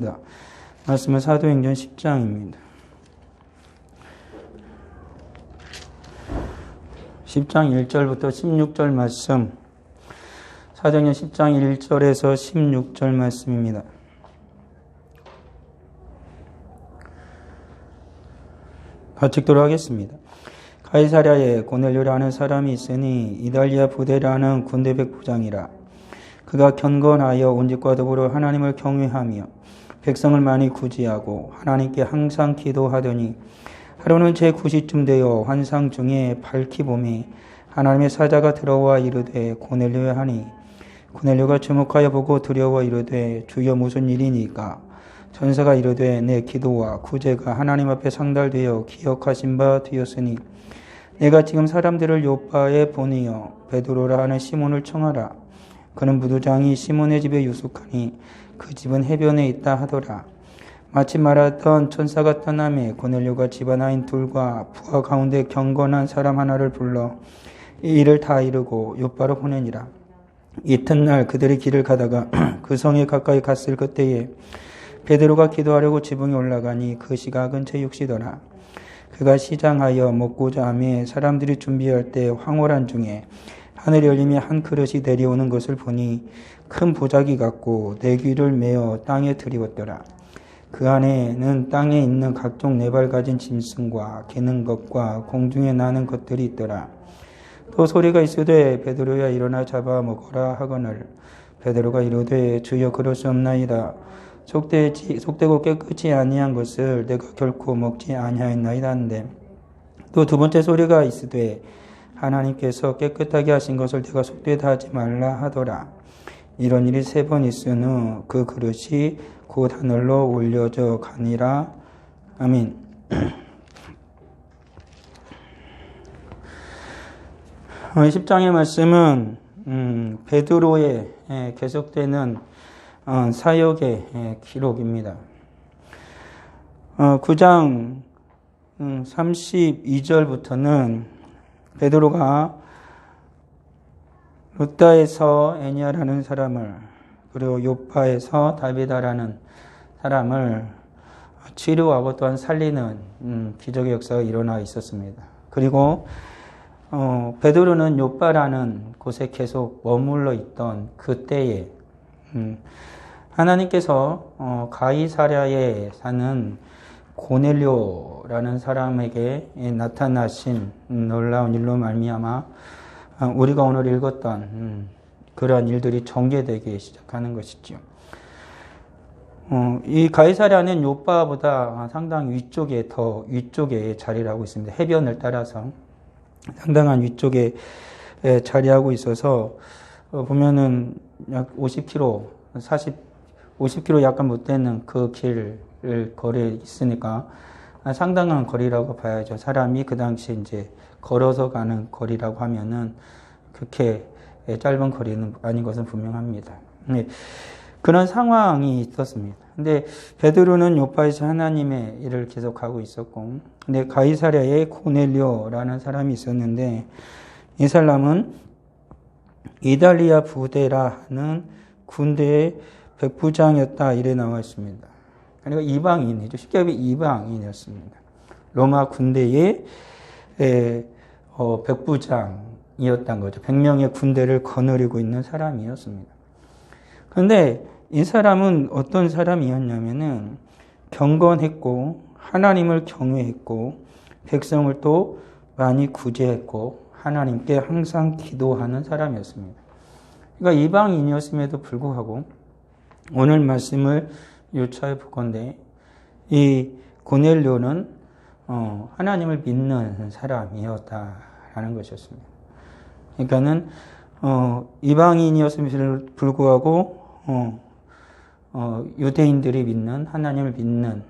하겠습니다. 말씀은 사도행전 10장입니다. 10장 1절부터 16절 말씀, 사도행전 10장 1절에서 16절 말씀입니다. 같이 읽도록 하겠습니다. 가이사랴에 고넬료라는 사람이 있으니 이달리아 부대라는 군대 백부장이라. 그가 경건하여 온 집과 더불어 하나님을 경외하며 백성을 많이 구제하고 하나님께 항상 기도하더니 하루는 제9시쯤 되어 환상 중에 밝히 보매 하나님의 사자가 들어와 이르되 고넬료야 하니 고넬료가 주목하여 보고 두려워 이르되 주여 무슨 일이니까? 전사가 이르되 내 기도와 구제가 하나님 앞에 상달되어 기억하신 바 되었으니 내가 지금 사람들을 요빠에 보내어 베드로라 하는 시몬을 청하라. 그는 무두장이 시몬의 집에 유숙하니 그 집은 해변에 있다 하더라. 마침 말하던 천사가 떠나매 고넬료가 집안아인 둘과 부하 가운데 경건한 사람 하나를 불러 이 일을 다 이루고 요빠로 보내니라. 이튿날 그들이 길을 가다가 그 성에 가까이 갔을 그때에 베드로가 기도하려고 지붕에 올라가니 그 시각은 제6시더라. 그가 시장하여 먹고자 하며 사람들이 준비할 때 황홀한 중에 하늘이 열리며 한 그릇이 내려오는 것을 보니 큰 보자기 같고 네 귀를 메어 땅에 들이웠더라. 그 안에는 땅에 있는 각종 네 발 가진 짐승과 기는 것과 공중에 나는 것들이 있더라. 또 소리가 있으되 베드로야 일어나 잡아 먹어라 하거늘 베드로가 이르되 주여 그럴 수 없나이다. 속되고 깨끗이 아니한 것을 내가 결코 먹지 아니하였나이다 한데 또 두 번째 소리가 있으되 하나님께서 깨끗하게 하신 것을 내가 속되다 하지 말라 하더라. 이런 일이 3번 있은 후 그 그릇이 곧 하늘로 올려져 가니라. 아멘. 10장의 말씀은 베드로의 계속되는 사역의 기록입니다. 9장 32절부터는 베드로가 룻다에서 애니아라는 사람을 그리고 요파에서 다비다라는 사람을 치료하고 또한 살리는 기적의 역사가 일어나 있었습니다. 그리고 베드로는 요파라는 곳에 계속 머물러 있던 그때에 하나님께서 가이사랴에 사는 고넬료라는 사람에게 나타나신 놀라운 일로 말미암아 우리가 오늘 읽었던 그러한 일들이 전개되기 시작하는 것이죠. 이 가이사랴는 요빠보다 상당히 위쪽에 자리를 하고 있습니다. 해변을 따라서 상당한 위쪽에 자리하고 있어서 보면은 약 50km, 50km 약간 못 되는 그 길 거리에 있으니까 상당한 거리라고 봐야죠. 사람이 그 당시에 이제 걸어서 가는 거리라고 하면은 그렇게 짧은 거리는 아닌 것은 분명합니다. 네. 그런 상황이 있었습니다. 근데 베드로는 요파에서 하나님의 일을 계속하고 있었고, 근데 가이사랴에 고넬료라는 사람이 있었는데, 이 사람은 이달리아 부대라 하는 군대의 백부장이었다 이래 나와 있습니다. 그러니까 이방인이죠. 쉽게 하면 이방인이었습니다. 로마 군대의 백부장이었던 거죠. 100명의 군대를 거느리고 있는 사람이었습니다. 그런데 이 사람은 어떤 사람이었냐면은 경건했고 하나님을 경외했고 백성을 또 많이 구제했고 하나님께 항상 기도하는 사람이었습니다. 그러니까 이방인이었음에도 불구하고 오늘 말씀을 유추해 볼 건데 이 고넬료는 하나님을 믿는 사람이었다라는 것이었습니다. 그러니까는 이방인이었음에도 불구하고 유대인들이 믿는 하나님을 믿는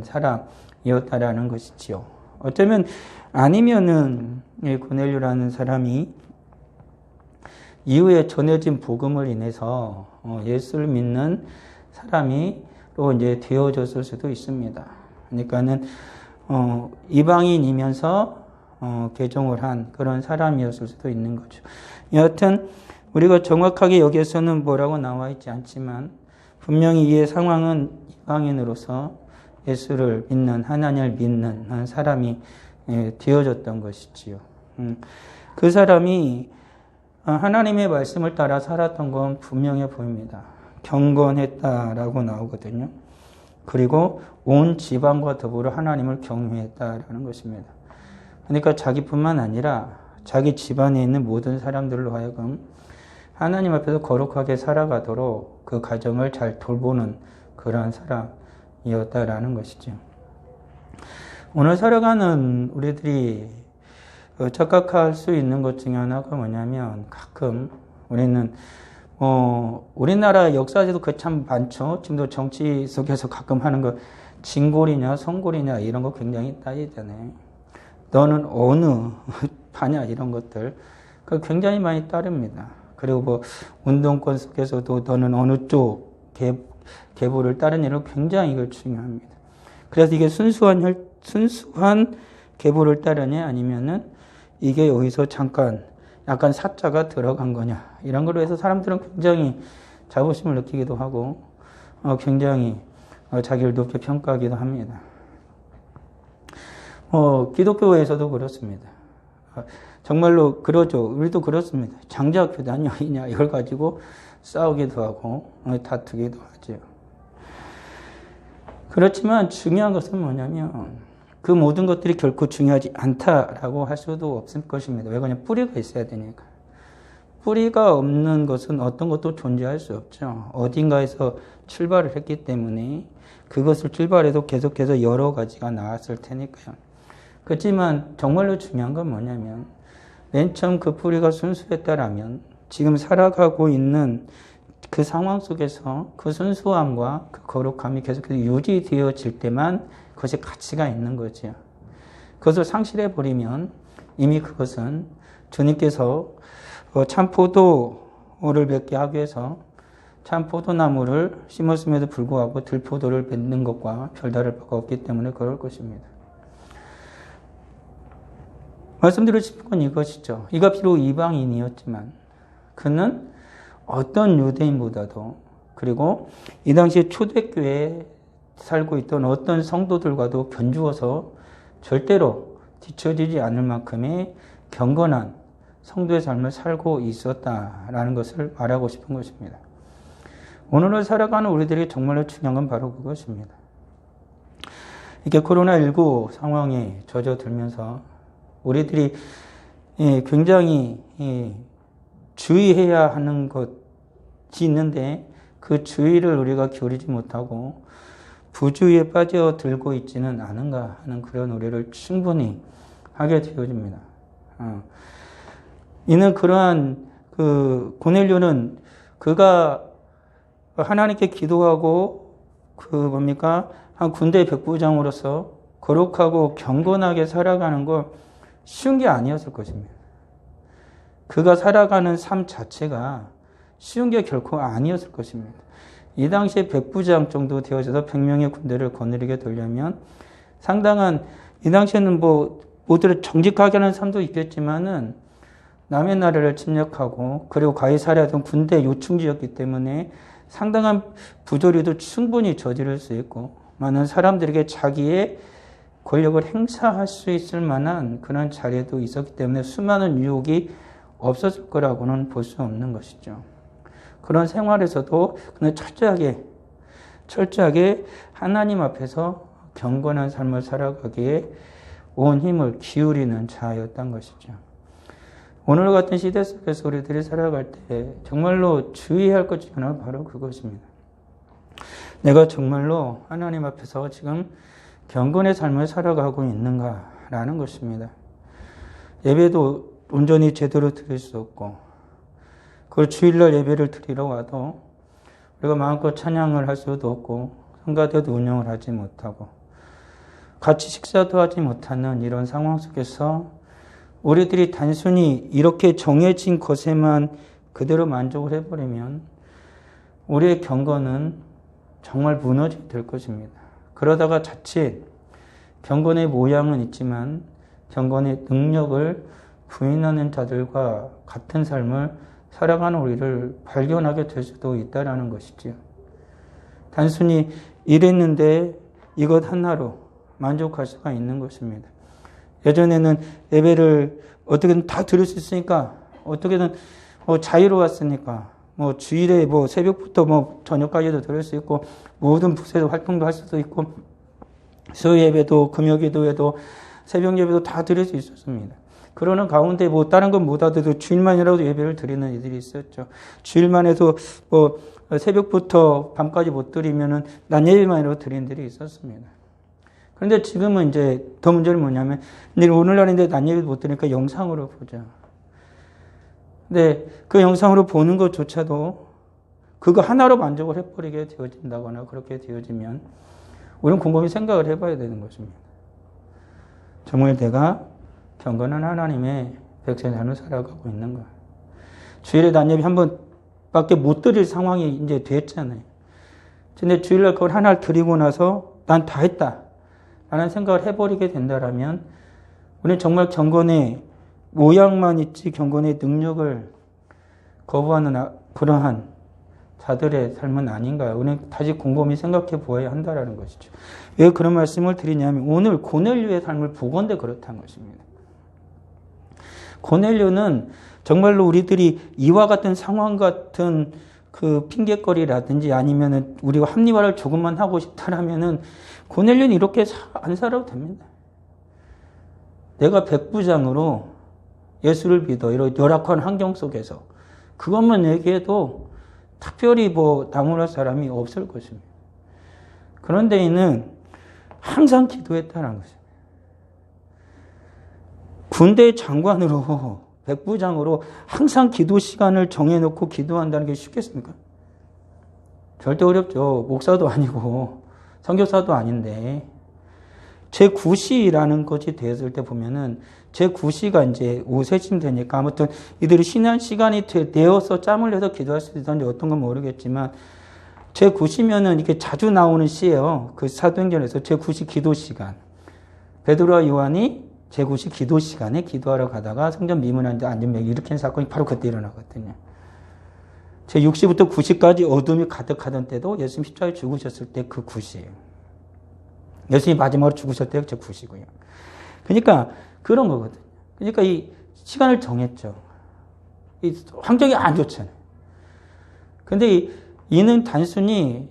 사람이었다라는 것이지요. 어쩌면 아니면은 고넬료라는 사람이 이후에 전해진 복음을 인해서 예수를 믿는 사람이 또 이제 되어졌을 수도 있습니다. 그러니까는 이방인이면서 개종을 한 그런 사람이었을 수도 있는 거죠. 여하튼 우리가 정확하게 여기에서는 뭐라고 나와 있지 않지만 분명히 이 상황은 이방인으로서 예수를 믿는, 하나님을 믿는 사람이 되어졌던 것이지요. 그 사람이 하나님의 말씀을 따라 살았던 건 분명해 보입니다. 경건했다라고 나오거든요. 그리고 온 지방과 더불어 하나님을 경외했다라는 것입니다. 그러니까 자기뿐만 아니라 자기 집안에 있는 모든 사람들로 하여금 하나님 앞에서 거룩하게 살아가도록 그 가정을 잘 돌보는 그러한 사람이었다라는 것이죠. 오늘 살아가는 우리들이 착각할 수 있는 것 중에 하나가 뭐냐면, 가끔 우리는 우리나라 역사에도 그 참 많죠. 지금도 정치 속에서 가끔 하는 거, 진골이냐 성골이냐 이런 거 굉장히 따지잖아요. 너는 어느 파냐 이런 것들 그 굉장히 많이 따릅니다. 그리고 뭐 운동권 속에서도 너는 어느 쪽 계보를 따르는 일은 굉장히 이걸 중요합니다. 그래서 이게 순수한 계보를 따르냐 아니면은 이게 여기서 잠깐 약간 사자가 들어간 거냐 이런 걸로 해서 사람들은 굉장히 자부심을 느끼기도 하고 굉장히 자기를 높게 평가하기도 합니다. 기독교에서도 그렇습니다. 정말로 그러죠. 우리도 그렇습니다. 장자학교 다녀이냐 이걸 가지고 싸우기도 하고 다투기도 하죠. 그렇지만 중요한 것은 뭐냐면 그 모든 것들이 결코 중요하지 않다라고 할 수도 없을 것입니다. 왜 그러냐? 뿌리가 있어야 되니까. 뿌리가 없는 것은 어떤 것도 존재할 수 없죠. 어딘가에서 출발을 했기 때문에 그것을 출발해도 계속해서 여러 가지가 나왔을 테니까요. 그렇지만 정말로 중요한 건 뭐냐면 맨 처음 그 뿌리가 순수했다라면 지금 살아가고 있는 그 상황 속에서 그 순수함과 그 거룩함이 계속해서 유지되어질 때만 그것이 가치가 있는 거죠. 그것을 상실해버리면 이미 그것은 주님께서 참 포도를 맺게 하기 위해서 참 포도나무를 심었음에도 불구하고 들포도를 맺는 것과 별다를 바가 없기 때문에 그럴 것입니다. 말씀드리고 싶은 건 이것이죠. 이가 비록 이방인이었지만 그는 어떤 유대인보다도 그리고 이 당시 초대교회에 살고 있던 어떤 성도들과도 견주어서 절대로 뒤처지지 않을 만큼의 경건한 성도의 삶을 살고 있었다라는 것을 말하고 싶은 것입니다. 오늘을 살아가는 우리들이 정말로 중요한 건 바로 그것입니다. 이렇게 코로나19 상황에 젖어들면서 우리들이 굉장히 주의해야 하는 것이 있는데 그 주의를 우리가 기울이지 못하고 부주의에 빠져들고 있지는 않은가 하는 그런 우려를 충분히 하게 되어집니다. 이는 그러한 고넬료는 그가 하나님께 기도하고 한 군대 백부장으로서 거룩하고 경건하게 살아가는 거 쉬운 게 아니었을 것입니다. 그가 살아가는 삶 자체가 쉬운 게 결코 아니었을 것입니다. 이 당시에 백부장 정도 되어져서 100명의 군대를 거느리게 되려면 상당한, 이 당시에는 모두를 정직하게 하는 삶도 있겠지만은 남의 나라를 침략하고 그리고 가이사랴는 군대 요충지였기 때문에 상당한 부조리도 충분히 저지를 수 있고 많은 사람들에게 자기의 권력을 행사할 수 있을 만한 그런 자리도 있었기 때문에 수많은 유혹이 없었을 거라고는 볼 수 없는 것이죠. 그런 생활에서도 그는 철저하게 하나님 앞에서 경건한 삶을 살아가기에 온 힘을 기울이는 자였던 것이죠. 오늘 같은 시대 속에서 우리들이 살아갈 때 정말로 주의할 것 중 하나가 바로 그것입니다. 내가 정말로 하나님 앞에서 지금 경건의 삶을 살아가고 있는가라는 것입니다. 예배도 온전히 제대로 드릴 수 없고 그 주일날 예배를 드리러 와도 우리가 마음껏 찬양을 할 수도 없고 성가대도 운영을 하지 못하고 같이 식사도 하지 못하는 이런 상황 속에서 우리들이 단순히 이렇게 정해진 것에만 그대로 만족을 해버리면 우리의 경건은 정말 무너지게 될 것입니다. 그러다가 자칫 경건의 모양은 있지만 경건의 능력을 부인하는 자들과 같은 삶을 살아가는 우리를 발견하게 될 수도 있다는 것이지요. 단순히 이랬는데 이것 하나로 만족할 수가 있는 것입니다. 예전에는 예배를 어떻게든 다 드릴 수 있으니까, 어떻게든 자유로웠으니까, 주일에 새벽부터 저녁까지도 드릴 수 있고, 모든 부서에서 활동도 할 수도 있고, 수요 예배도, 금요 기도회도, 새벽 예배도 다 드릴 수 있었습니다. 그러는 가운데 다른 건 못 하더라도 주일만이라도 예배를 드리는 이들이 있었죠. 주일만 해도 새벽부터 밤까지 못 드리면은 낮 예배만이라도 드리는 들이 있었습니다. 그런데 지금은 이제 더 문제는 뭐냐면, 오늘날인데 낮 예배 못 드리니까 영상으로 보자. 근데 그 영상으로 보는 것조차도 그거 하나로 만족을 해버리게 되어진다거나 그렇게 되어지면 우리는 곰곰이 생각을 해봐야 되는 것입니다. 정말 내가 경건한 하나님의 백성의 삶을 살아가고 있는 거야. 주일에 낮 예배 한 번밖에 못 드릴 상황이 이제 됐잖아요. 근데 주일날 그걸 하나를 드리고 나서 난 다 했다 라는 생각을 해버리게 된다라면 우리는 정말 경건의 모양만 있지 경건의 능력을 거부하는 그러한 자들의 삶은 아닌가요? 우리는 다시 곰곰이 생각해 보아야 한다라는 것이죠. 왜 그런 말씀을 드리냐면 오늘 고넬료의 삶을 보건대 그렇다는 것입니다. 고넬료는 정말로 우리들이 이와 같은 상황 같은 그 핑계거리라든지 아니면은 우리가 합리화를 조금만 하고 싶다라면은 고넬료는 이렇게 안 살아도 됩니다. 내가 백부장으로 예수를 믿어 이런 열악한 환경 속에서 그것만 얘기해도 특별히 나무랄 사람이 없을 것입니다. 그런데 이는 항상 기도했다는 것입니다. 군대 장관으로 백부장으로 항상 기도 시간을 정해놓고 기도한다는 게 쉽겠습니까? 절대 어렵죠. 목사도 아니고 선교사도 아닌데 제9시라는 것이 되었을 때 보면은 제9시가 이제 5세쯤 되니까 아무튼 이들이 쉬는 시간이 되어서 짬을 내서 기도할 수 있었는지 어떤 건 모르겠지만 제9시면은 이렇게 자주 나오는 시예요. 그 사도행전에서 제9시 기도 시간. 베드로와 요한이 제9시 기도 시간에 기도하러 가다가 성전 미문한데 안전병이 일으킨 사건이 바로 그때 일어나거든요. 제6시부터 9시까지 어둠이 가득하던 때도 예수님 십자가에 죽으셨을 때 그 9시예요. 예수님이 마지막으로 죽으셨을 때 제 9시고요. 그러니까 그런 거거든요. 그러니까 이 시간을 정했죠. 이 환경이 안 좋잖아요. 근데 이는 단순히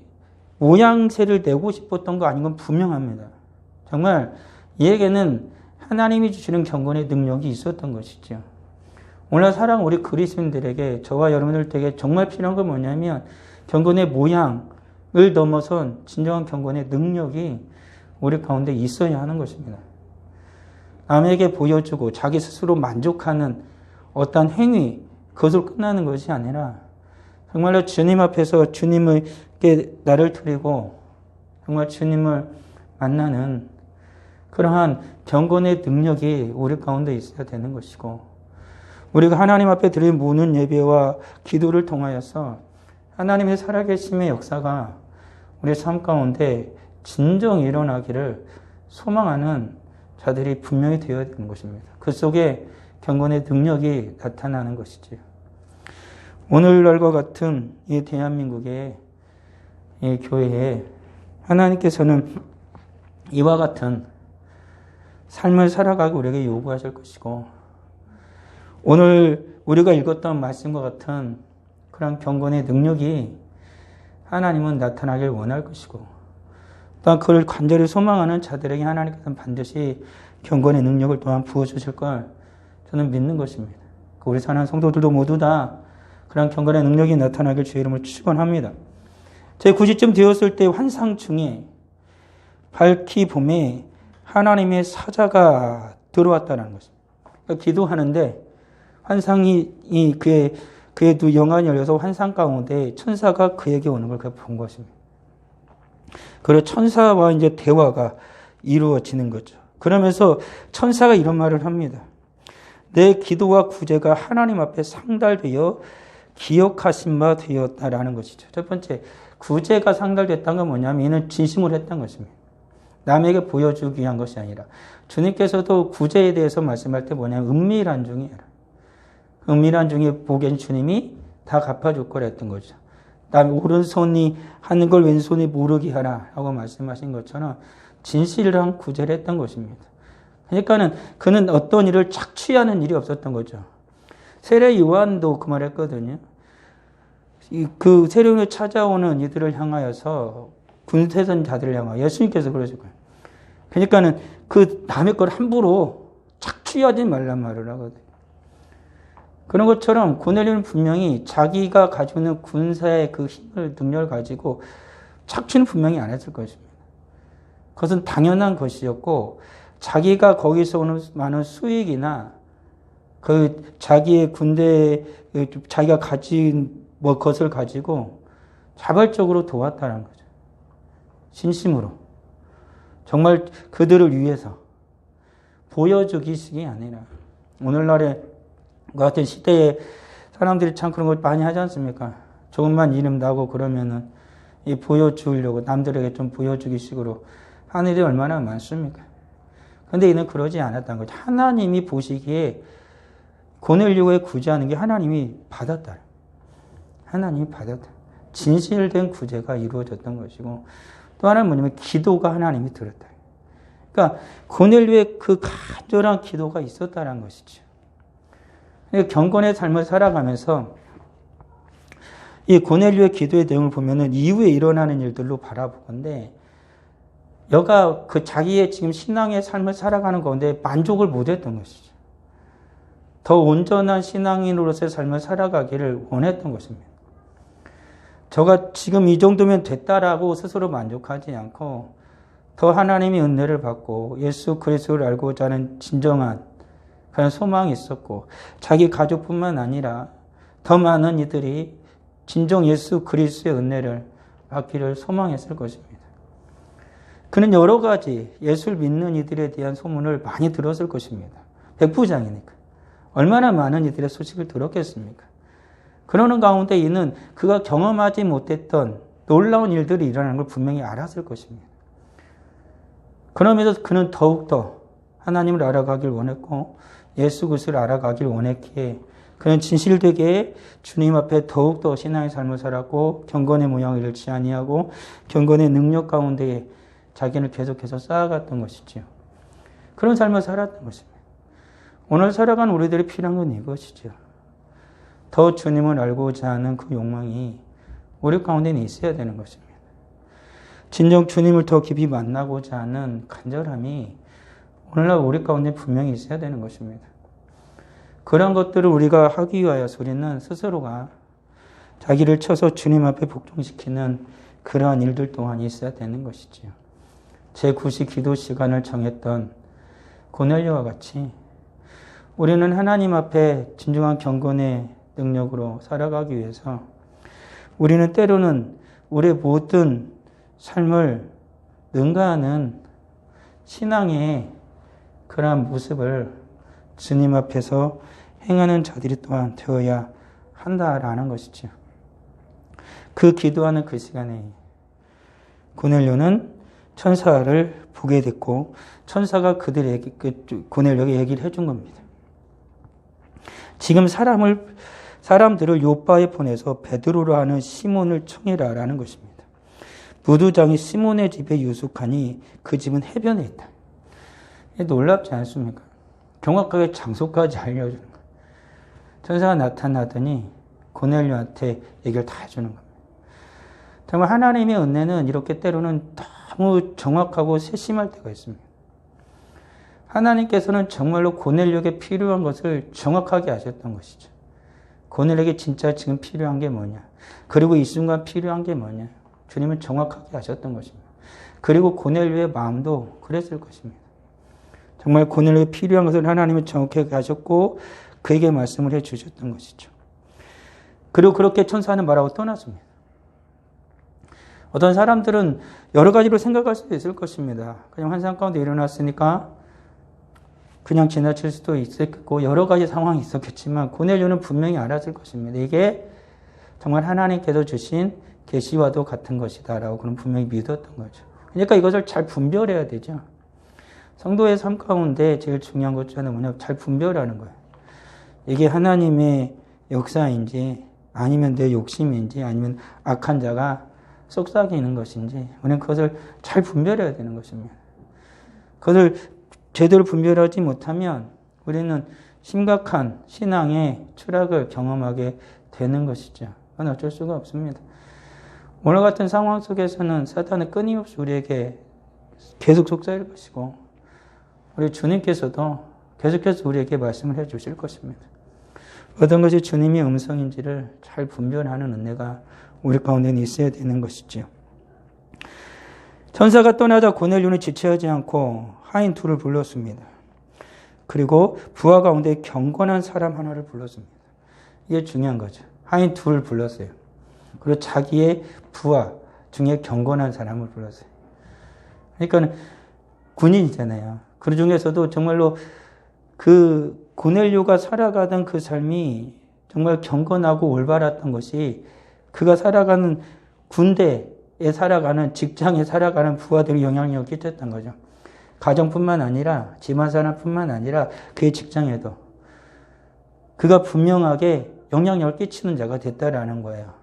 모양새를 내고 싶었던 거 아닌 건 분명합니다. 정말 이에게는 하나님이 주시는 경건의 능력이 있었던 것이죠. 오늘 사랑 우리 그리스도인들에게 저와 여러분들에게 정말 필요한 건 뭐냐면 경건의 모양을 넘어선 진정한 경건의 능력이 우리 가운데 있어야 하는 것입니다. 남에게 보여주고 자기 스스로 만족하는 어떤 행위, 그것으로 끝나는 것이 아니라 정말로 주님 앞에서 주님에게 나를 드리고 정말 주님을 만나는 그러한 경건의 능력이 우리 가운데 있어야 되는 것이고 우리가 하나님 앞에 드린 모든 예배와 기도를 통하여서 하나님의 살아계심의 역사가 우리 삶 가운데 진정 일어나기를 소망하는 자들이 분명히 되어야 되는 것입니다. 그 속에 경건의 능력이 나타나는 것이지요. 오늘날과 같은 이 대한민국의 이 교회에 하나님께서는 이와 같은 삶을 살아가고 우리에게 요구하실 것이고 오늘 우리가 읽었던 말씀과 같은 그런 경건의 능력이 하나님은 나타나길 원할 것이고 또한 그를 간절히 소망하는 자들에게 하나님께서는 반드시 경건의 능력을 또한 부어주실 걸 저는 믿는 것입니다. 우리 사랑하는 성도들도 모두 다 그런 경건의 능력이 나타나길 주의 이름으로 축원합니다. 제9시쯤 되었을 때 환상 중에 밝히 봄에 하나님의 사자가 들어왔다는 것입니다. 그러니까 기도하는데 환상이 그의 두 영안이 열려서 환상 가운데 천사가 그에게 오는 걸 본 것입니다. 그리고 천사와 이제 대화가 이루어지는 거죠. 그러면서 천사가 이런 말을 합니다. 내 기도와 구제가 하나님 앞에 상달되어 기억하신 바 되었다라는 것이죠. 첫 번째, 구제가 상달됐다는 건 뭐냐면 이는 진심으로 했던 것입니다. 남에게 보여주기 위한 것이 아니라 주님께서도 구제에 대해서 말씀할 때 뭐냐면 은밀한 중에 은밀한 중에 보겐 주님이 다 갚아줄 거라 했던 거죠. 남 오른손이 하는 걸 왼손이 모르게 하라 라고 말씀하신 것처럼 진실한 구제를 했던 것입니다. 그러니까는 그는 어떤 일을 착취하는 일이 없었던 거죠. 세례 요한도 그 말 했거든요. 그 세례를 찾아오는 이들을 향하여서 군세선자들을 향하여 예수님께서 그러실 거예요. 그러니까는 그 남의 걸 함부로 착취하지 말란 말을 하거든요. 그런 것처럼 고넬료는 분명히 자기가 가지고 있는 군사의 그 힘을, 능력을 가지고 착취는 분명히 안 했을 것입니다. 그것은 당연한 것이었고, 자기가 거기서 오는 많은 수익이나 그 자기의 군대에 자기가 가진 것을 가지고 자발적으로 도왔다는 거죠. 진심으로. 정말 그들을 위해서 보여주기식이 아니라 오늘날의 같은 시대에 사람들이 참 그런 걸 많이 하지 않습니까? 조금만 이름 나고 그러면은 이 보여주려고 남들에게 좀 보여주기식으로 하는 일이 얼마나 많습니까? 그런데 이는 그러지 않았다는 거죠. 하나님이 보시기에 고넬료의 구제하는 게 하나님이 받았다. 하나님이 받았다. 진실된 구제가 이루어졌던 것이고 또 하나는 뭐냐면 기도가 하나님이 들었다. 그러니까 고넬료의 그 간절한 기도가 있었다는 것이죠. 경건의 삶을 살아가면서 이 고넬료의 기도의 내용을 보면은 이후에 일어나는 일들로 바라보건데 여가 그 자기의 지금 신앙의 삶을 살아가는 가운데 만족을 못했던 것이죠. 더 온전한 신앙인으로서의 삶을 살아가기를 원했던 것입니다. 저가 지금 이 정도면 됐다라고 스스로 만족하지 않고 더 하나님의 은혜를 받고 예수 그리스도를 알고자 하는 진정한 그런 소망이 있었고 자기 가족뿐만 아니라 더 많은 이들이 진정 예수 그리스도의 은혜를 받기를 소망했을 것입니다. 그는 여러 가지 예수를 믿는 이들에 대한 소문을 많이 들었을 것입니다. 백부장이니까. 얼마나 많은 이들의 소식을 들었겠습니까? 그러는 가운데 이는 그가 경험하지 못했던 놀라운 일들이 일어나는 걸 분명히 알았을 것입니다. 그러면서 그는 더욱더 하나님을 알아가길 원했고 예수 그리스도를 알아가길 원했기에 그는 진실되게 주님 앞에 더욱더 신앙의 삶을 살았고 경건의 모양을 잃지 아니하고 경건의 능력 가운데 자기를 계속해서 쌓아갔던 것이지요. 그런 삶을 살았던 것입니다. 오늘 살아가는 우리들이 필요한 건 이것이죠. 더 주님을 알고자 하는 그 욕망이 우리 가운데는 있어야 되는 것입니다. 진정 주님을 더 깊이 만나고자 하는 간절함이 오늘날 우리 가운데 분명히 있어야 되는 것입니다. 그런 것들을 우리가 하기 위하여서 우리는 스스로가 자기를 쳐서 주님 앞에 복종시키는 그러한 일들 또한 있어야 되는 것이지요. 제9시 기도 시간을 정했던 고넬료와 같이 우리는 하나님 앞에 진정한 경건의 능력으로 살아가기 위해서 우리는 때로는 우리의 모든 삶을 능가하는 신앙의 그러한 모습을 주님 앞에서 행하는 자들이 또한 되어야 한다라는 것이죠. 그 기도하는 그 시간에 고넬료는 천사를 보게 됐고 천사가 그들에게 고넬료에게 얘기를 해준 겁니다. 지금 사람들을 요바에 보내서 베드로라 하는 시몬을 청해라라는 것입니다. 무두장이 시몬의 집에 유숙하니 그 집은 해변에 있다. 놀랍지 않습니까? 정확하게 장소까지 알려주는 거예요. 천사가 나타나더니 고넬료한테 얘기를 다 해주는 겁니다. 정말 하나님의 은혜는 이렇게 때로는 너무 정확하고 세심할 때가 있습니다. 하나님께서는 정말로 고넬료에게 필요한 것을 정확하게 아셨던 것이죠. 고넬료에게 진짜 지금 필요한 게 뭐냐. 그리고 이 순간 필요한 게 뭐냐. 주님은 정확하게 아셨던 것입니다. 그리고 고넬료의 마음도 그랬을 것입니다. 정말 고넬료에 필요한 것을 하나님은 정확하게 아셨고 그에게 말씀을 해주셨던 것이죠. 그리고 그렇게 천사는 말하고 떠났습니다. 어떤 사람들은 여러 가지로 생각할 수도 있을 것입니다. 그냥 환상 가운데 일어났으니까 그냥 지나칠 수도 있었고 여러 가지 상황이 있었겠지만 고넬료는 분명히 알았을 것입니다. 이게 정말 하나님께서 주신 계시와도 같은 것이다라고 그는 분명히 믿었던 거죠. 그러니까 이것을 잘 분별해야 되죠. 성도의 삶 가운데 제일 중요한 것 중에 뭐냐, 잘 분별하는 거예요. 이게 하나님의 역사인지 아니면 내 욕심인지 아니면 악한 자가 속삭이는 것인지 우리는 그것을 잘 분별해야 되는 것입니다. 그것을 제대로 분별하지 못하면 우리는 심각한 신앙의 추락을 경험하게 되는 것이죠. 그건 어쩔 수가 없습니다. 오늘 같은 상황 속에서는 사탄은 끊임없이 우리에게 계속 속삭일 것이고 우리 주님께서도 계속해서 우리에게 말씀을 해 주실 것입니다. 어떤 것이 주님의 음성인지를 잘 분별하는 은혜가 우리 가운데는 있어야 되는 것이죠. 천사가 떠나자 고넬료는 지체하지 않고 하인 둘을 불렀습니다. 그리고 부하 가운데 경건한 사람 하나를 불렀습니다. 이게 중요한 거죠. 하인 둘을 불렀어요. 그리고 자기의 부하 중에 경건한 사람을 불렀어요. 그러니까 군인이잖아요. 그 중에서도 정말로 그 고넬료가 살아가던 그 삶이 정말 경건하고 올바랐던 것이 그가 살아가는 군대에 살아가는 직장에 살아가는 부하들이 영향력을 끼쳤던 거죠. 가정뿐만 아니라 집안 사람뿐만 아니라 그의 직장에도 그가 분명하게 영향력을 끼치는 자가 됐다라는 거예요.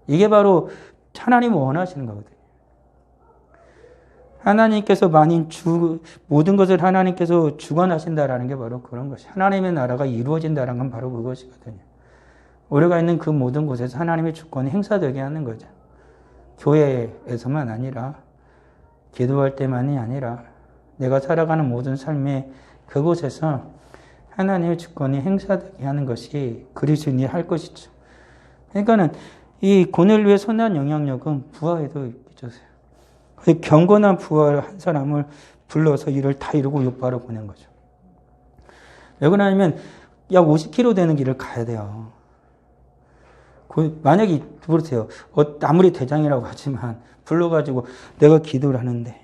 이게 바로 하나님이 원하시는 거거든요. 하나님께서 모든 것을 하나님께서 주관하신다라는 게 바로 그런 것이 하나님의 나라가 이루어진다는 건 바로 그것이거든요. 우리가 있는 그 모든 곳에서 하나님의 주권이 행사되게 하는 거죠. 교회에서만 아니라 기도할 때만이 아니라 내가 살아가는 모든 삶의 그곳에서 하나님의 주권이 행사되게 하는 것이 그리스도인이 할 것이죠. 그러니까는 이 고넬료의 선한 영향력은 부하에도 끼쳤어요. 경건한 부하 한 사람을 불러서 일을 다 이루고 요바로 보낸 거죠. 왜 그러냐면 약 50km 되는 길을 가야 돼요. 만약에 보세요. 아무리 대장이라고 하지만 불러가지고 내가 기도를 하는데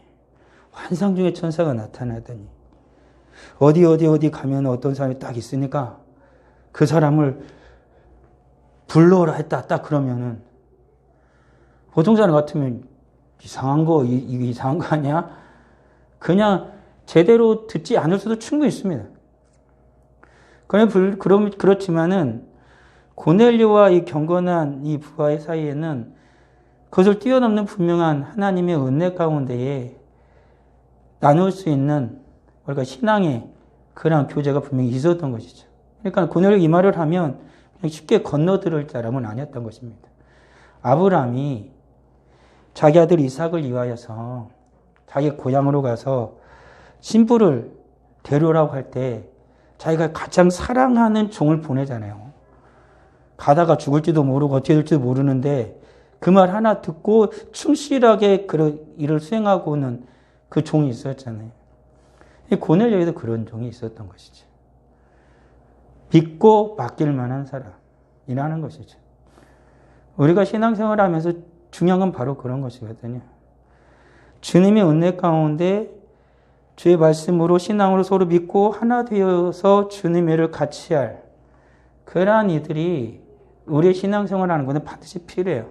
환상 중에 천사가 나타나더니 어디 가면 어떤 사람이 딱 있으니까 그 사람을 불러라 했다 딱 그러면은 보통 사람 같으면 이상한 거 아니야? 그냥 제대로 듣지 않을 수도 충분히 있습니다. 그렇지만은 고넬료와 이 경건한 이 부하의 사이에는 그것을 뛰어넘는 분명한 하나님의 은혜 가운데에 나눌 수 있는 우리가 신앙의 그런 교제가 분명히 있었던 것이죠. 그러니까 고넬료 이 말을 하면 그냥 쉽게 건너들을 사람은 아니었던 것입니다. 아브라함이 자기 아들 이삭을 위하여서 자기 고향으로 가서 신부를 데려오라고 할 때 자기가 가장 사랑하는 종을 보내잖아요. 가다가 죽을지도 모르고 어떻게 될지도 모르는데 그 말 하나 듣고 충실하게 그 일을 수행하고는 그 종이 있었잖아요. 고넬료에도 그런 종이 있었던 것이죠. 믿고 맡길 만한 사람이라는 것이죠. 우리가 신앙생활을 하면서 중요한 건 바로 그런 것이거든요. 주님의 은혜 가운데 주의 말씀으로 신앙으로 서로 믿고 하나 되어서 주님의 일을 같이 할 그러한 이들이 우리의 신앙생활을 하는 것은 반드시 필요해요.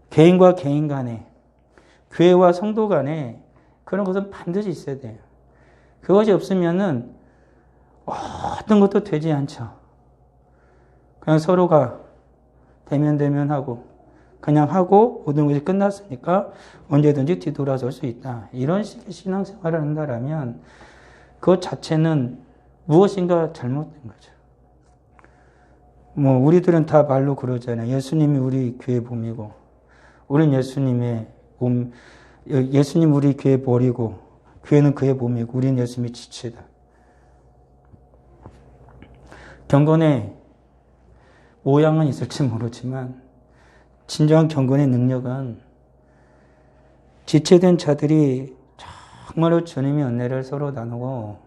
개인과 개인 간에 교회와 성도 간에 그런 것은 반드시 있어야 돼요. 그것이 없으면은 어떤 것도 되지 않죠. 그냥 서로가 대면하고 그냥 하고 모든 것이 끝났으니까 언제든지 뒤돌아설 수 있다. 이런 식의 신앙생활을 한다면 그것 자체는 무엇인가 잘못된 거죠. 우리들은 다 말로 그러잖아요. 예수님이 우리 교회 몸이고 우린 예수님 우리 교회 머리고 교회는 그의 몸이고 우린 예수님이 지체다. 경건의 모양은 있을지 모르지만 진정한 경건의 능력은 지체된 자들이 정말로 주님의 은혜를 서로 나누고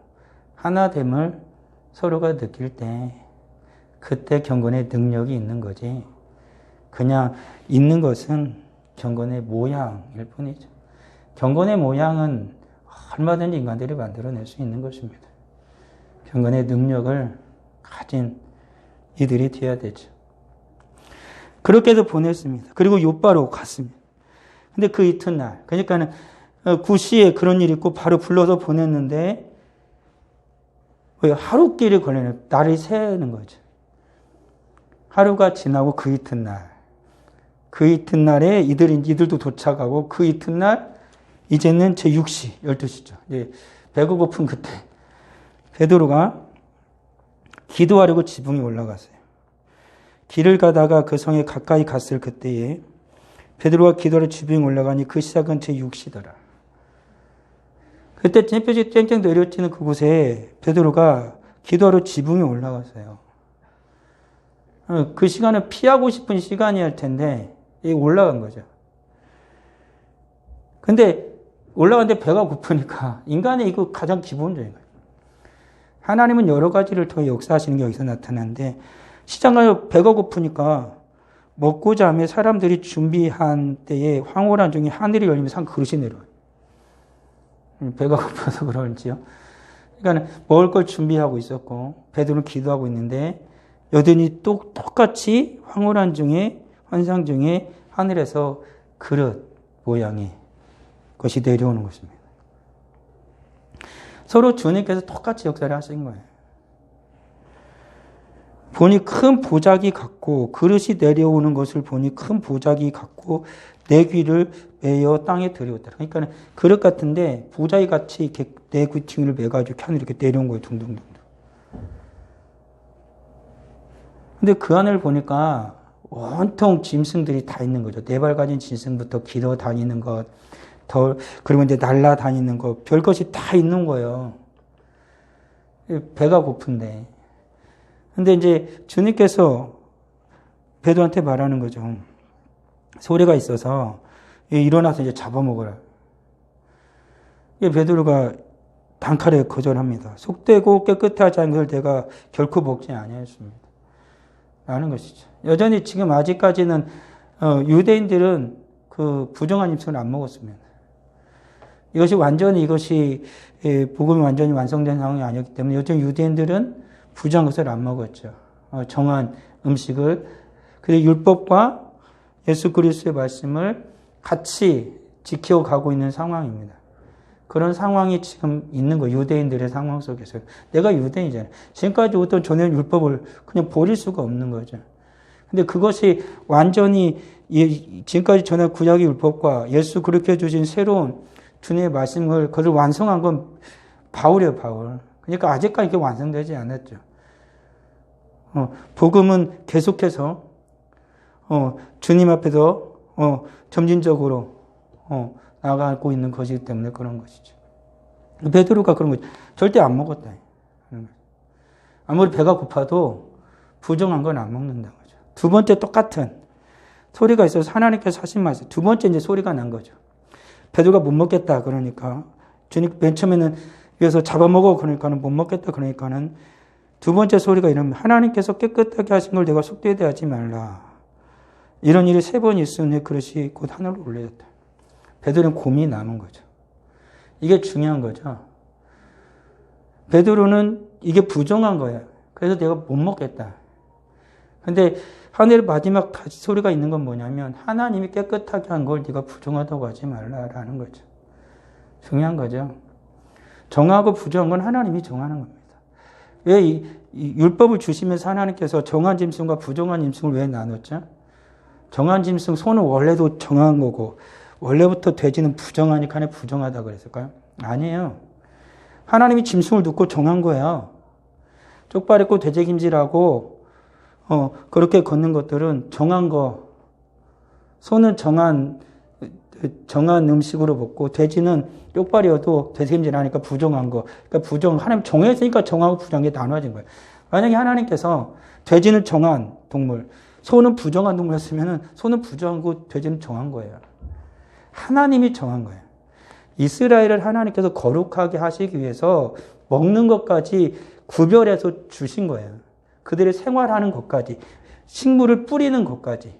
하나됨을 서로가 느낄 때 그때 경건의 능력이 있는 거지. 그냥 있는 것은 경건의 모양일 뿐이죠. 경건의 모양은 얼마든지 인간들이 만들어낼 수 있는 것입니다. 경건의 능력을 가진 이들이 되어야 되죠. 그렇게 해서 보냈습니다. 그리고 요바로 갔습니다. 근데 그 이튿날, 그러니까는 구시에 그런 일이 있고 바로 불러서 보냈는데 하루끼리 걸리는 날이 새는 거죠. 하루가 지나고 그 이튿날에 이들도 도착하고 그 이튿날 이제는 제6시 12시죠. 배가 고픈 그때 베드로가 기도하려고 지붕에 올라갔어요. 길을 가다가 그 성에 가까이 갔을 그때에 베드로가 기도하러 지붕에 올라가니 그 시작은 제6시더라. 그때 햇볕이 쨍쨍 내려치는 그곳에 베드로가 기도하러 지붕에 올라갔어요. 그 시간은 피하고 싶은 시간이었을 텐데 올라간 거죠. 근데 올라갔는데 배가 고프니까 인간의 이거 가장 기본적인 거예요. 하나님은 여러 가지를 통해 역사하시는 게 여기서 나타나는데 시장 가서 배가 고프니까 먹고자 하며 사람들이 준비한 때에 황홀한 중에 하늘이 열리면서 한 그릇이 내려와요. 배가 고파서 그런지요. 그러니까 먹을 걸 준비하고 있었고 베드로는 기도하고 있는데 여전히 또 똑같이 황홀한 중에 환상 중에 하늘에서 그릇 모양의 것이 내려오는 것입니다. 서로 주님께서 똑같이 역사를 하신 거예요. 보니 큰 보자기 같고 그릇이 내려오는 것을 보니 큰 보자기 같고 내 귀를 매어 땅에 들여왔다. 그러니까 그릇 같은데 보자기 같이 이렇게 내 귀를 매가지고 하늘 이렇게 내려온 거예요. 둥둥둥. 근데 그 하늘을 보니까 온통 짐승들이 다 있는 거죠. 네 발 가진 짐승부터 기어 다니는 것, 그리고 이제 날아다니는 것, 별것이 다 있는 거예요. 배가 고픈데. 근데 이제 주님께서 베드로한테 말하는 거죠. 소리가 있어서 일어나서 이제 잡아먹으라. 베드로가 단칼에 거절합니다. 속되고 깨끗하지 않은 것을 내가 결코 먹지 아니하였습니다. 라는 것이죠. 여전히 지금 아직까지는 유대인들은 그 부정한 음식을 안 먹었습니다. 이것이 복음이 완전히 완성된 상황이 아니었기 때문에 여전히 유대인들은 부정한 것을 안 먹었죠. 정한 음식을. 그리고 율법과 예수 그리스도의 말씀을 같이 지켜가고 있는 상황입니다. 그런 상황이 지금 있는 거예요. 유대인들의 상황 속에서. 내가 유대인이잖아요. 지금까지 어떤 전에 율법을 그냥 버릴 수가 없는 거죠. 근데 그것이 완전히 지금까지 전한 구약의 율법과 예수 그렇게 주신 새로운 주님의 말씀을 그걸 완성한 건 바울이에요, 바울. 그러니까 아직까지 이게 완성되지 않았죠. 복음은 계속해서 주님 앞에서 점진적으로 나가고 있는 것이기 때문에 그런 것이죠. 베드로가 그런 거죠. 절대 안 먹었다. 아무리 배가 고파도 부정한 건 안 먹는다는 거죠. 두 번째 똑같은 소리가 있어서 하나님께서 하신 말씀. 두 번째 이제 소리가 난 거죠. 베드로가 못 먹겠다 그러니까 주님 맨 처음에는 위에서 잡아먹어 그러니까는 못 먹겠다 그러니까는 두 번째 소리가 이러면 하나님께서 깨끗하게 하신 걸 내가 속되게 하지 말라. 이런 일이 3번 있으니 그릇이 곧 하늘로 올려졌다. 베드로는 고민이 남은 거죠. 이게 중요한 거죠. 베드로는 이게 부정한 거예요. 그래서 내가 못 먹겠다. 근데 하늘의 마지막 소리가 있는 건 뭐냐면 하나님이 깨끗하게 한 걸 네가 부정하다고 하지 말라라는 거죠. 중요한 거죠. 정하고 부정한 건 하나님이 정하는 겁니다. 왜 이 율법을 주시면서 하나님께서 정한 짐승과 부정한 짐승을 왜 나눴죠? 정한 짐승, 소는 원래도 정한 거고 원래부터 돼지는 부정하니까 부정하다 그랬을까요? 아니에요. 하나님이 짐승을 놓고 정한 거예요. 쪽발 있고 돼지김질하고 그렇게 걷는 것들은 정한 거. 소는 정한 음식으로 먹고 돼지는 쪽발이어도 돼지김질하니까 부정한 거. 그러니까 하나님 정했으니까 정하고 부정한 게 나눠진 거예요. 만약에 하나님께서 돼지는 정한 동물, 소는 부정한 동물이었으면 소는 부정하고 돼지는 정한 거예요. 하나님이 정한 거예요. 이스라엘을 하나님께서 거룩하게 하시기 위해서 먹는 것까지 구별해서 주신 거예요. 그들의 생활하는 것까지, 식물을 뿌리는 것까지.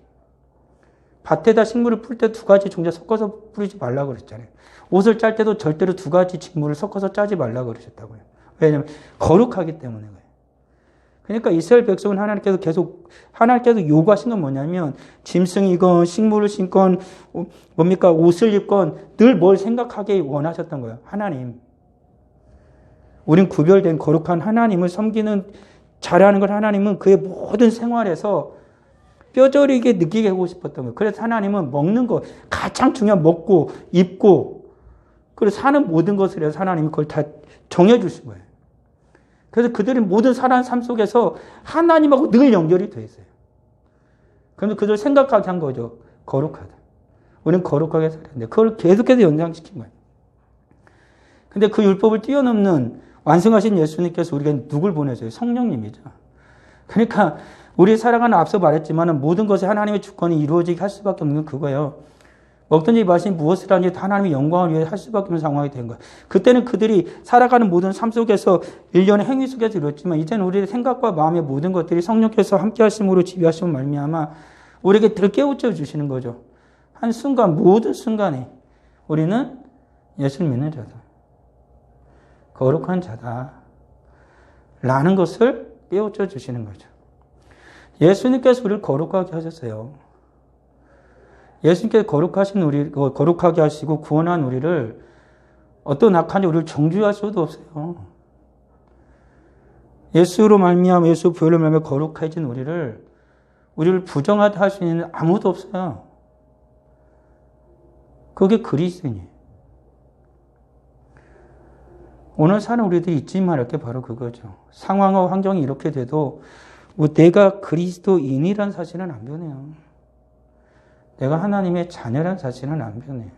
밭에다 식물을 풀 때 2가지 종자 섞어서 뿌리지 말라고 그랬잖아요. 옷을 짤 때도 절대로 2가지 식물을 섞어서 짜지 말라고 그러셨다고요. 왜냐하면 거룩하기 때문에 그래요. 그러니까 이스라엘 백성은 하나님께서 요구하신 건 뭐냐면 짐승이건 식물을 신건 뭡니까 옷을 입건 늘 뭘 생각하게 원하셨던 거예요. 하나님. 우린 구별된 거룩한 하나님을 섬기는 잘하는 걸 하나님은 그의 모든 생활에서 뼈저리게 느끼게 하고 싶었던 거예요. 그래서 하나님은 먹는 거 가장 중요한 먹고 입고 그리고 사는 모든 것을 해서 하나님이 그걸 다 정해주신 거예요. 그래서 그들이 모든 살아가는 삶 속에서 하나님하고 늘 연결이 돼 있어요. 그러면서 그들 생각하게 한 거죠. 거룩하다. 우리는 거룩하게 살아야 돼. 그걸 계속해서 연장시킨 거예요. 근데 그 율법을 뛰어넘는 완성하신 예수님께서 우리가 누굴 보내세요? 성령님이죠. 그러니까 우리 살아가는 앞서 말했지만 모든 것이 하나님의 주권이 이루어지게 할 수밖에 없는 건 그거예요. 먹든지 마시든지 무엇을 하든지 다 하나님의 영광을 위해 할 수밖에 없는 상황이 된 거예요. 그때는 그들이 살아가는 모든 삶 속에서 일련의 행위 속에서 이뤘지만 이제는 우리의 생각과 마음의 모든 것들이 성령께서 함께 하심으로 지배하시면 말미암아 우리에게 들깨우쳐 주시는 거죠. 한순간 모든 순간에 우리는 예수를 믿는 자다. 거룩한 자다. 라는 것을 깨우쳐 주시는 거죠. 예수님께서 우리를 거룩하게 하셨어요. 예수님께서 거룩하게 하시고 구원한 우리를 어떤 악한 우리를 정죄할 수도 없어요. 예수로 말미암아 예수 보혈로 말미암아 거룩해진 우리를 부정하다 할 수 있는 아무도 없어요. 그게 그리스도인이에요. 오늘 사는 우리들이 잊지 말할 게 바로 그거죠. 상황과 환경이 이렇게 돼도 내가 그리스도인이란 사실은 안 변해요. 내가 하나님의 자녀란 사실은 안 변해요.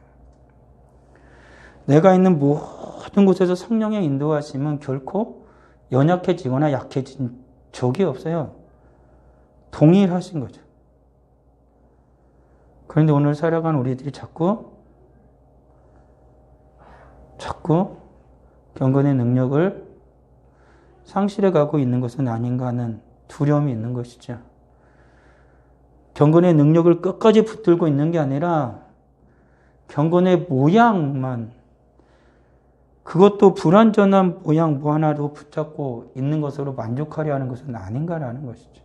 내가 있는 모든 곳에서 성령의 인도하심은 결코 연약해지거나 약해진 적이 없어요. 동일하신 거죠. 그런데 오늘 살아가는 우리들이 자꾸 경건의 능력을 상실해가고 있는 것은 아닌가 하는 두려움이 있는 것이죠. 경건의 능력을 끝까지 붙들고 있는 게 아니라 경건의 모양만, 그것도 불완전한 모양 뭐 하나도 붙잡고 있는 것으로 만족하려 하는 것은 아닌가라는 것이죠.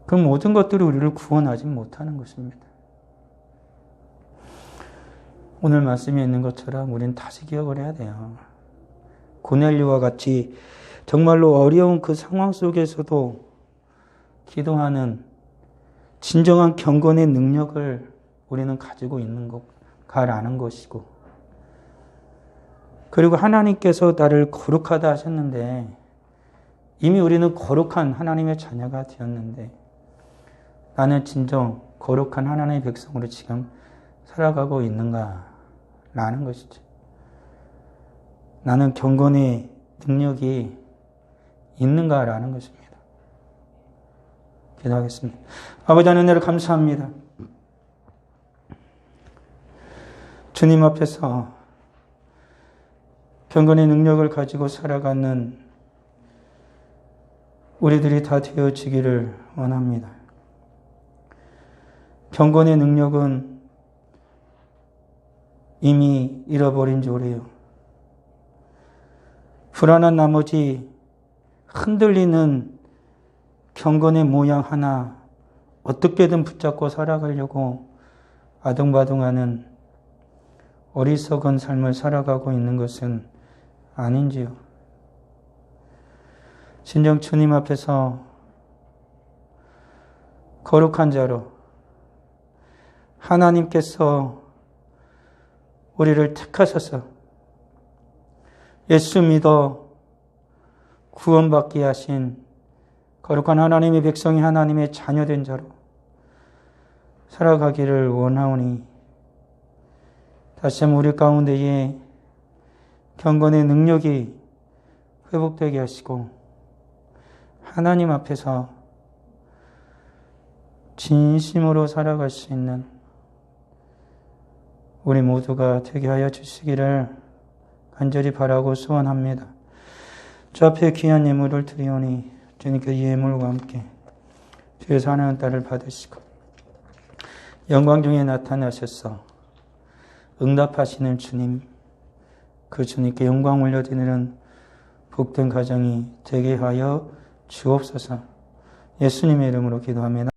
그 모든 것들이 우리를 구원하지 못하는 것입니다. 오늘 말씀에 있는 것처럼 우리는 다시 기억을 해야 돼요. 고넬료와 같이 정말로 어려운 그 상황 속에서도 기도하는 진정한 경건의 능력을 우리는 가지고 있는 것가라는 것이고, 그리고 하나님께서 나를 거룩하다 하셨는데 이미 우리는 거룩한 하나님의 자녀가 되었는데 나는 진정 거룩한 하나님의 백성으로 지금 살아가고 있는가라는 것이죠. 나는 경건의 능력이 있는가라는 것입니다. 기도하겠습니다. 아버지 하나님, 은혜를 감사합니다. 주님 앞에서 경건의 능력을 가지고 살아가는 우리들이 다 되어지기를 원합니다. 경건의 능력은 이미 잃어버린 지 오래요. 불안한 나머지 흔들리는 경건의 모양 하나 어떻게든 붙잡고 살아가려고 아둥바둥하는 어리석은 삶을 살아가고 있는 것은 아닌지요. 진정 주님 앞에서 거룩한 자로 하나님께서 우리를 택하셔서 예수 믿어 구원받게 하신 거룩한 하나님의 백성이 하나님의 자녀된 자로 살아가기를 원하오니 다시 한번 우리 가운데에 경건의 능력이 회복되게 하시고 하나님 앞에서 진심으로 살아갈 수 있는 우리 모두가 되게 하여 주시기를 간절히 바라고 소원합니다. 주 앞에 귀한 예물을 드리오니 주님께 이 예물과 함께 주의 사랑하는 딸을 받으시고 영광 중에 나타나셔서 응답하시는 주님, 그 주님께 영광 올려드리는 복된 가정이 되게 하여 주옵소서. 예수님의 이름으로 기도합니다.